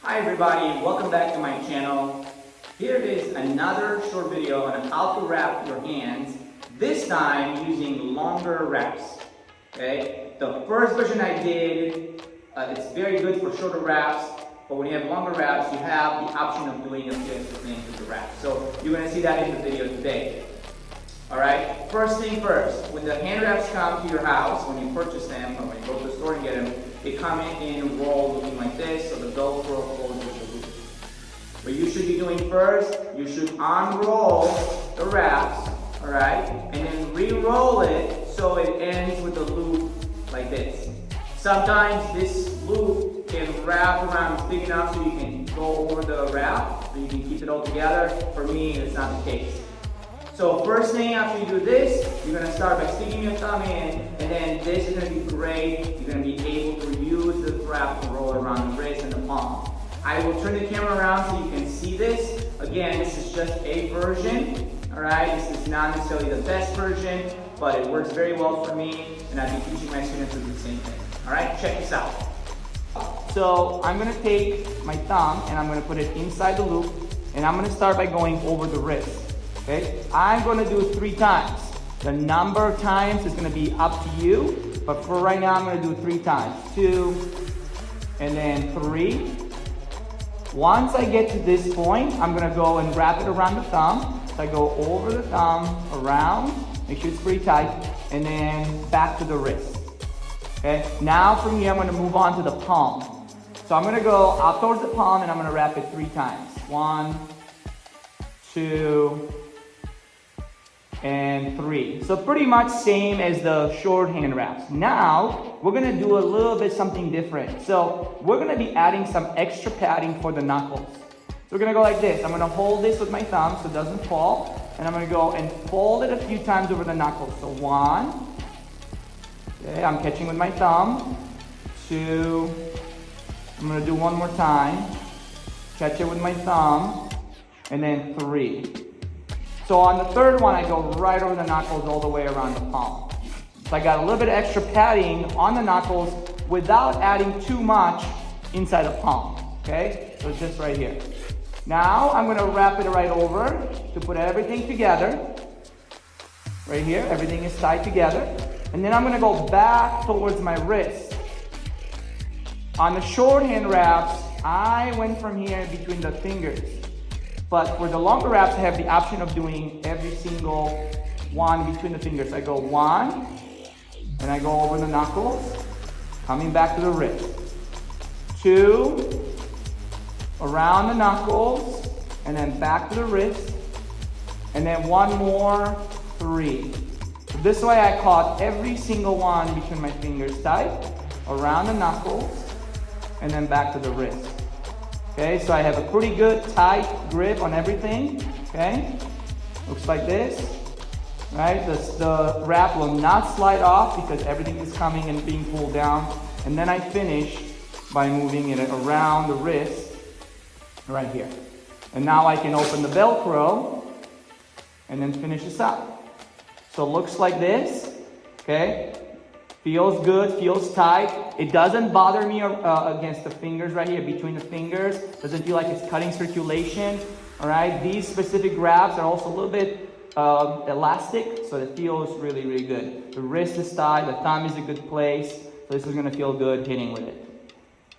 Hi everybody, welcome back to my channel. Here is another short video on how to wrap your hands, this time using longer wraps. Okay, the first version I did, it's very good for shorter wraps, but when you have longer wraps, you have the option of doing a few extra things with the wrap. So you're going to see that in the video today. Alright, first thing first, when the hand wraps come to your house, when you purchase them, or when you go to the store and get them, they come in a roll looking like this, so the Velcro goes with the loop. What you should be doing first, you should unroll the wraps, alright, and then re-roll it so it ends with a loop like this. Sometimes this loop can wrap around big enough so you can go over the wrap, so you can keep it all together. For me, it's not the case. So first thing after you do this, you're going to start by sticking your thumb in, and then this is going to be great. You're going to be able to use the wrap to roll around the wrist and the palm. I will turn the camera around so you can see this. Again, this is just a version, alright? This is not necessarily the best version, but it works very well for me, and I've been teaching my students to do the same thing. Alright, check this out. So I'm going to take my thumb, and I'm going to put it inside the loop, and I'm going to start by going over the wrist. Okay, I'm going to do it 3 times. The number of times is going to be up to you, but for right now I'm going to do it 3 times. 2, and then 3. Once I get to this point, I'm going to go and wrap it around the thumb. So I go over the thumb, around, make sure it's pretty tight, and then back to the wrist. Okay, now from here I'm going to move on to the palm. So I'm going to go up towards the palm and I'm going to wrap it 3 times. 1, 2, and 3. So pretty much same as the short hand wraps. Now, we're gonna do a little bit something different. So we're gonna be adding some extra padding for the knuckles. So we're gonna go like this. I'm gonna hold this with my thumb so it doesn't fall. And I'm gonna go and fold it a few times over the knuckles. So 1, okay, I'm catching with my thumb. 2, I'm gonna do 1 more time. Catch it with my thumb. And then 3. So on the third one, I go right over the knuckles all the way around the palm. So I got a little bit of extra padding on the knuckles without adding too much inside the palm, okay? So just right here. Now I'm gonna wrap it right over to put everything together. Right here, everything is tied together. And then I'm gonna go back towards my wrist. On the short hand wraps, I went from here between the fingers. But for the longer wraps, I have the option of doing every single one between the fingers. I go 1, and I go over the knuckles, coming back to the wrist. 2, around the knuckles, and then back to the wrist. And then 1 more, 3. So this way I caught every single one between my fingers tight, around the knuckles, and then back to the wrist. Okay, so I have a pretty good tight grip on everything. Okay, looks like this. Right, the wrap will not slide off because everything is coming and being pulled down. And then I finish by moving it around the wrist right here. And now I can open the Velcro and then finish this up. So it looks like this. Okay. Feels good, feels tight. It doesn't bother me against the fingers right here, between the fingers. Doesn't feel like it's cutting circulation. All right, these specific wraps are also a little bit elastic, so it feels really, really good. The wrist is tight, the thumb is a good place, so this is gonna feel good hitting with it.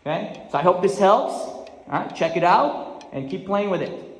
Okay, so I hope this helps. All right, check it out and keep playing with it.